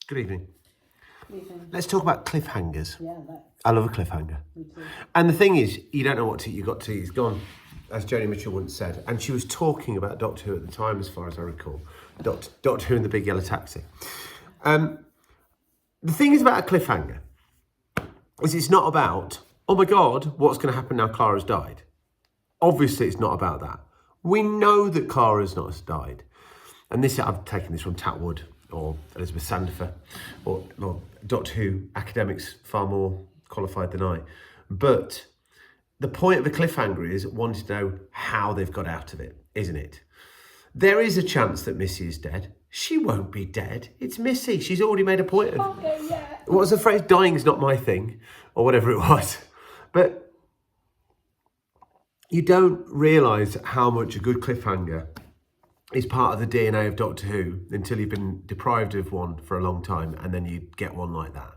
Good evening. Good evening. Let's talk about cliffhangers. Yeah, let's. I love a cliffhanger. Me too. And the thing is, you don't know what you got to. He's gone, as Joni Mitchell once said. And she was talking about Doctor Who at the time, as far as I recall. Doctor Who and the Big Yellow Taxi. The thing is about a cliffhanger is it's not about, oh my God, what's going to happen now Clara's died. Obviously, it's not about that. We know that Clara's not died. And this, I've taken this from Tatwood or Elizabeth Sandifer or Doctor Who academics far more qualified than I. But the point of a cliffhanger is wanting to know how they've got out of it, isn't it? There is a chance that Missy is dead. She won't be dead. It's Missy. She's already made a point of... Okay, yeah. What was the phrase? Dying's not my thing, or whatever it was. But you don't realise how much a good cliffhanger is part of the DNA of Doctor Who until you've been deprived of one for a long time, and then you get one like that.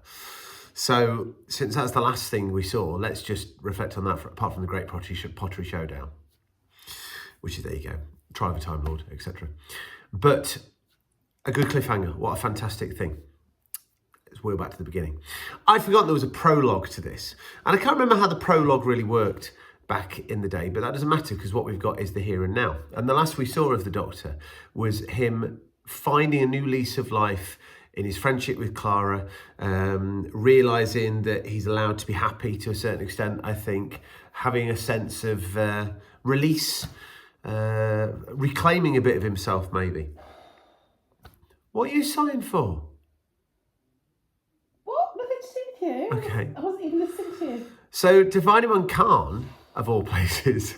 So, since that's the last thing we saw, let's just reflect on that, apart from the Great Pottery Showdown, which is, there you go, Trial of a Time Lord, etc. But a good cliffhanger, what a fantastic thing. Let's wheel back to the beginning. I'd forgotten there was a prologue to this, and I can't remember how the prologue really worked back in the day, but that doesn't matter because what we've got is the here and now. And the last we saw of the Doctor was him finding a new lease of life in his friendship with Clara, realising that he's allowed to be happy to a certain extent, I think, having a sense of release, reclaiming a bit of himself maybe. What are you sighing for? What? Nothing to do with you. Okay. I wasn't even listening to you. So, Divine Khan, of all places,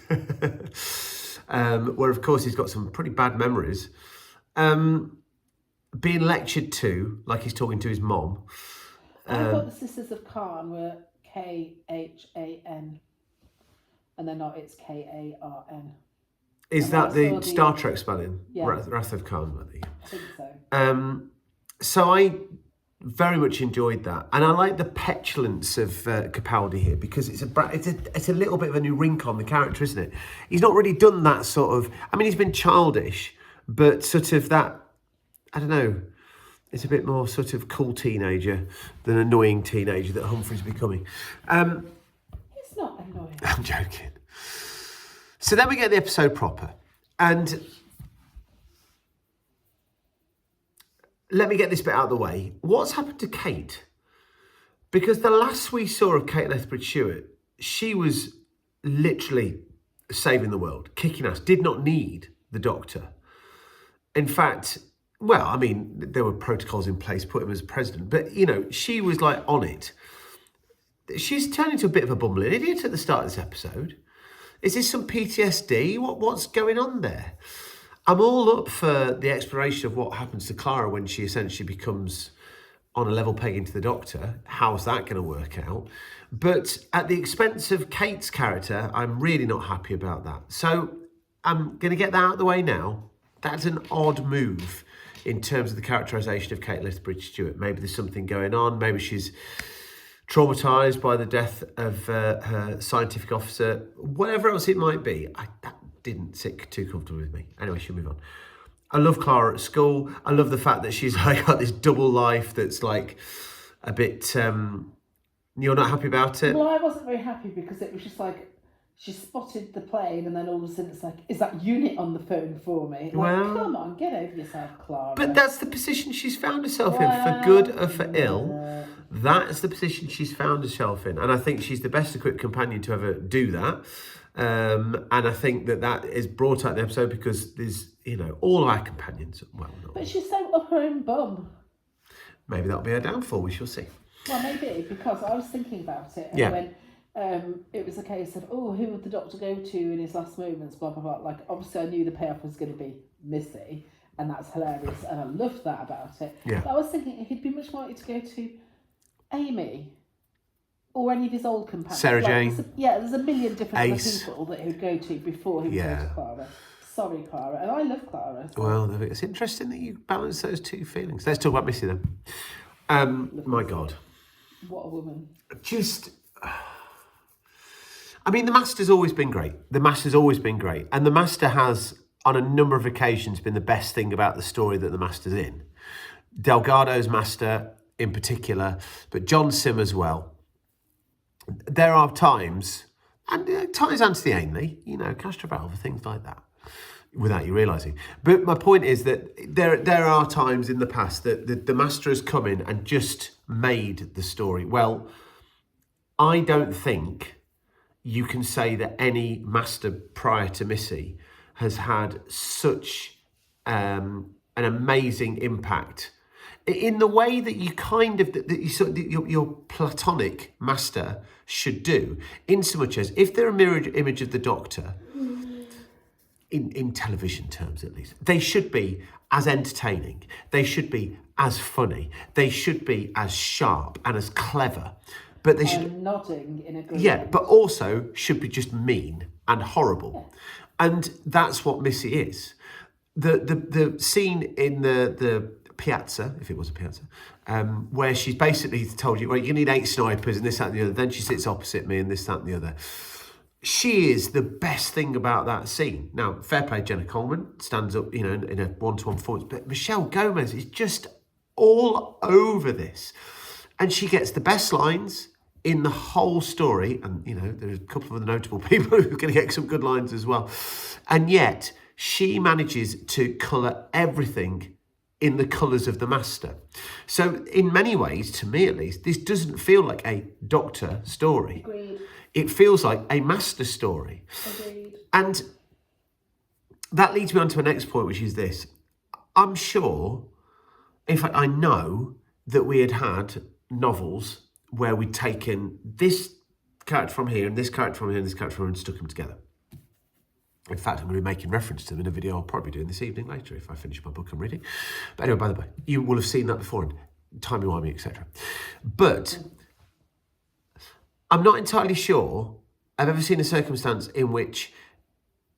where of course he's got some pretty bad memories, being lectured to like he's talking to his mom. I thought the Sisters of Khan were Khan, and they're not. It's Karn. Is that the Star Trek spelling? Yeah. Wrath of Khan, I think. I think so. So I very much enjoyed that, and I like the petulance of Capaldi here because it's a little bit of a new wrinkle on the character, isn't it? He's not really done that sort of. I mean, he's been childish, but sort of that. I don't know. It's a bit more sort of cool teenager than annoying teenager that Humphrey's becoming. It's not annoying. I'm joking. So then we get the episode proper, and let me get this bit out of the way. What's happened to Kate? Because the last we saw of Kate Lethbridge-Stewart, she was literally saving the world, kicking ass, did not need the Doctor. In fact, well, I mean, there were protocols in place, put him as president, but, you know, she was like on it. She's turned into a bit of a bumbling idiot at the start of this episode. Is this some PTSD? What's going on there? I'm all up for the exploration of what happens to Clara when she essentially becomes on a level pegging to the Doctor. How's that going to work out? But at the expense of Kate's character, I'm really not happy about that. So I'm going to get that out of the way now. That's an odd move in terms of the characterisation of Kate Lethbridge-Stewart. Maybe there's something going on. Maybe she's traumatised by the death of her scientific officer. Whatever else it might be. That didn't sit too comfortably with me. Anyway, she'll move on. I love Clara at school. I love the fact that she's like got this double life that's like a bit... you're not happy about it? Well, I wasn't very happy because it was just like, she spotted the plane and then all of a sudden it's like, is that unit on the phone for me? Like, well, come on, get over yourself, Clara. But that's the position she's found herself in, for good or for ill. That's the position she's found herself in. And I think she's the best equipped companion to ever do that. And I think that is brought out in the episode because there's, you know, all of our companions, well, not. But she's so up her own bum. Maybe that'll be her downfall, we shall see. Well, maybe, because I was thinking about it and yeah. when it was a case of, who would the Doctor go to in his last moments, blah, blah, blah. Like, obviously I knew the payoff was going to be Missy, and that's hilarious, and I loved that about it. Yeah. But I was thinking he'd be much more likely to go to Amy or any of his old companions. Sarah Jane. There's a million different other Ace. people that he would go to before he would go to Clara. Sorry, Clara. And I love Clara. So. Well, it's interesting that you balance those two feelings. Let's talk about Missy then. My God. What a woman. Just... I mean, the Master's always been great. The Master's always been great. And the Master has, on a number of occasions, been the best thing about the story that the Master's in. Delgado's master in particular, but John Sim as well. There are times, and times Anthony Ainley, Castrovalva, things like that, without you realising. But my point is that there are times in the past that the master has come in and just made the story. Well, I don't think you can say that any master prior to Missy has had such an amazing impact in the way that you your platonic master should do, in so much as if they're a mirror image of the Doctor, in television terms at least, they should be as entertaining, they should be as funny, they should be as sharp and as clever, but they should nodding in agreement. Yeah, but also should be just mean and horrible. Yeah. And that's what Missy is. The scene in the piazza, if it was a piazza, where she's basically told you, well, you need 8 snipers and this, that and the other. Then she sits opposite me and this, that and the other. She is the best thing about that scene. Now, fair play, Jenna Coleman stands up, in a one-to-one performance, but Michelle Gomez is just all over this. And she gets the best lines in the whole story. And, there's a couple of other notable people who are going to get some good lines as well. And yet, she manages to colour everything in the colours of the master. So in many ways, to me at least, this doesn't feel like a Doctor story. Agreed. It feels like a master story. Agreed. And that leads me on to a next point, which is this. I'm sure, in fact, I know that we had novels where we'd taken this character from here and this character from here and this character from here and stuck them together. In fact, I'm going to be making reference to them in a video I'll probably be doing this evening later if I finish my book I'm reading. But anyway, by the way, you will have seen that before and timey-wimey, etc. But I'm not entirely sure I've ever seen a circumstance in which,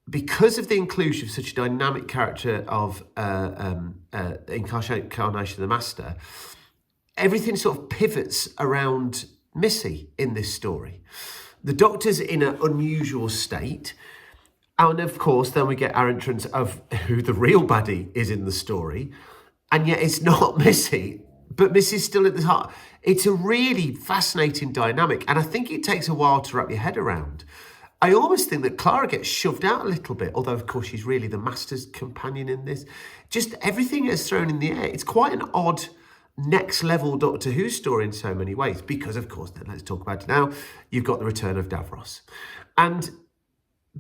because of the inclusion of such a dynamic character of incarnation of the Master, everything sort of pivots around Missy in this story. The Doctor's in an unusual state. And of course, then we get our entrance of who the real baddie is in the story. And yet it's not Missy, but Missy's still at the heart. It's a really fascinating dynamic. And I think it takes a while to wrap your head around. I almost think that Clara gets shoved out a little bit, although of course she's really the Master's companion in this. Just everything is thrown in the air. It's quite an odd next level Doctor Who story in so many ways. Because of course, then let's talk about it now, you've got the return of Davros. And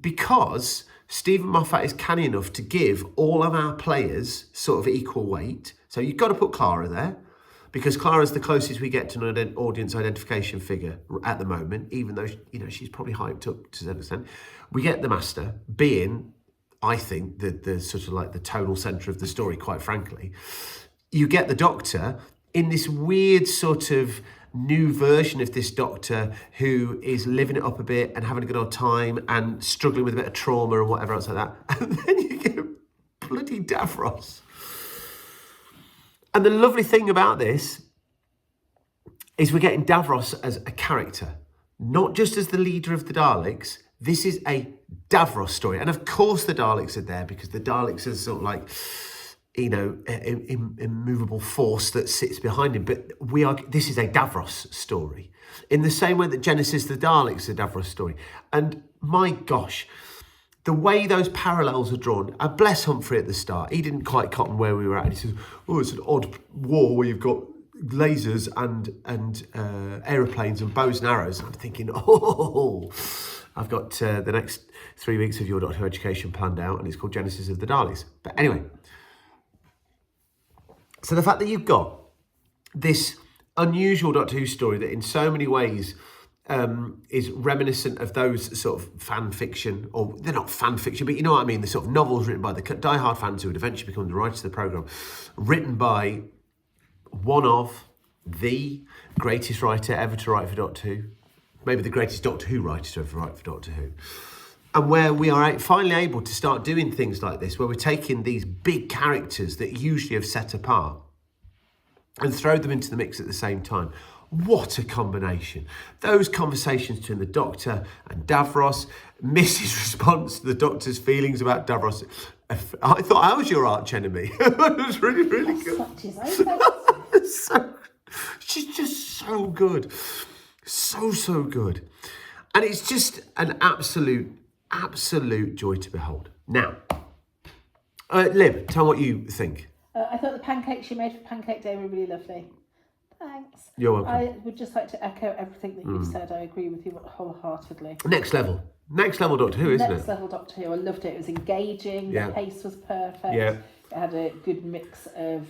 because Stephen Moffat is canny enough to give all of our players sort of equal weight. So you've got to put Clara there, because Clara's the closest we get to an audience identification figure at the moment, even though, she's probably hyped up to some extent. We get the Master being, I think, the sort of like the tonal centre of the story, quite frankly. You get the Doctor in this weird sort of new version of this Doctor who is living it up a bit and having a good old time and struggling with a bit of trauma and whatever else like that. And then you get bloody Davros. And the lovely thing about this is we're getting Davros as a character, not just as the leader of the Daleks. This is a Davros story. And of course the Daleks are there because the Daleks are sort of like, immovable force that sits behind him. But this is a Davros story. In the same way that Genesis the Daleks is a Davros story. And my gosh, the way those parallels are drawn, bless Humphrey at the start. He didn't quite cotton where we were at. And he says, it's an odd war where you've got lasers and aeroplanes and bows and arrows. And I'm thinking, I've got the next 3 weeks of your Doctor Who education planned out, and it's called Genesis of the Daleks. But anyway, so the fact that you've got this unusual Doctor Who story that in so many ways is reminiscent of those sort of fan fiction, or they're not fan fiction, but you know what I mean, the sort of novels written by the die-hard fans who would eventually become the writers of the programme, written by one of the greatest writer ever to write for Doctor Who, maybe the greatest Doctor Who writer to ever write for Doctor Who. And where we are finally able to start doing things like this, where we're taking these big characters that usually have set apart and throw them into the mix at the same time. What a combination. Those conversations between the Doctor and Davros, Missy's response to the Doctor's feelings about Davros, I thought I was your arch enemy. It was really, really good. Slapped his own So, she's just so good. So good. And it's just an absolute joy to behold. Now, Liv, tell me what you think. I thought the pancakes you made for Pancake Day were really lovely. Thanks. You're welcome. I would just like to echo everything that you've said. I agree with you wholeheartedly. Next level Doctor Who, isn't it? Next level Doctor Who. I loved it. It was engaging. Yeah. The pace was perfect. Yeah. It had a good mix of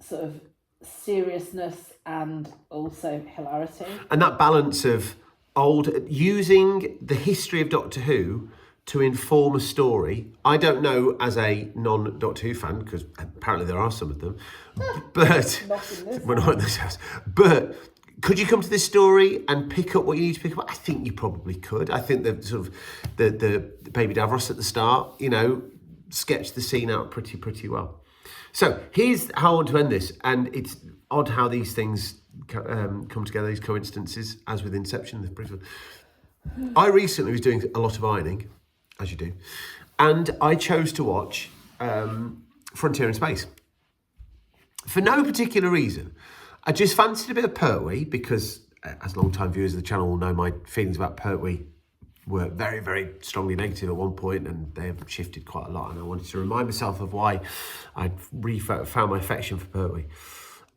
sort of seriousness and also hilarity. And that balance of using the history of Doctor Who to inform a story. I don't know as a non-Doctor Who fan, because apparently there are some of them, but we're not in this house. But could you come to this story and pick up what you need to pick up? I think you probably could. I think the sort of the Baby Davros at the start, sketched the scene out pretty well. So here's how I want to end this, and it's odd how these things come together, these coincidences, as with Inception. I recently was doing a lot of ironing, as you do, and I chose to watch Frontier in Space. For no particular reason. I just fancied a bit of Pertwee, because as long-time viewers of the channel will know, my feelings about Pertwee were very, very strongly negative at one point, and they have shifted quite a lot, and I wanted to remind myself of why I'd found my affection for Pertwee.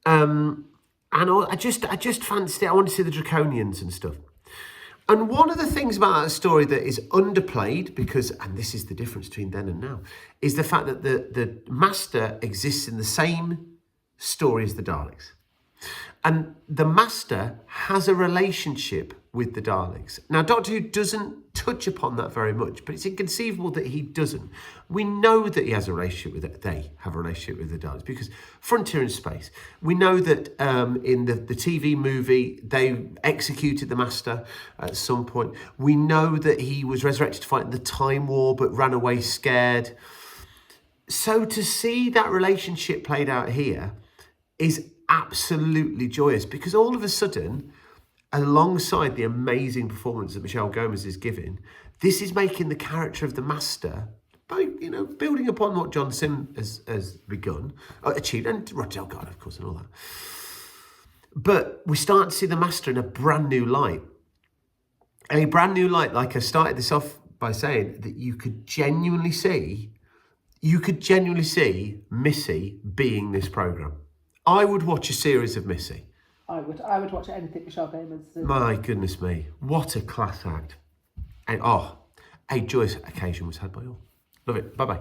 And I just fancied it. I wanted to see the Draconians and stuff. And one of the things about that story that is underplayed, because, and this is the difference between then and now, is the fact that the Master exists in the same story as the Daleks. And the Master has a relationship with the Daleks. Now, Doctor Who doesn't touch upon that very much, but it's inconceivable that he doesn't. We know that he has a relationship with it. They have a relationship with the Daleks, because Frontier in Space, we know that in the TV movie, they executed the Master at some point. We know that he was resurrected to fight in the Time War, but ran away scared. So to see that relationship played out here is absolutely joyous, because all of a sudden, alongside the amazing performance that Michelle Gomez is giving, this is making the character of the Master, by building upon what John Sim has begun, achieved, and Rod Delgado, of course, and all that. But we start to see the Master in a brand new light. A brand new light, like I started this off by saying, that you could genuinely see Missy being this programme. I would watch a series of Missy. I would watch anything Michelle Gomez did. My goodness me, what a class act. And a joyous occasion was had by all. Love it. Bye-bye.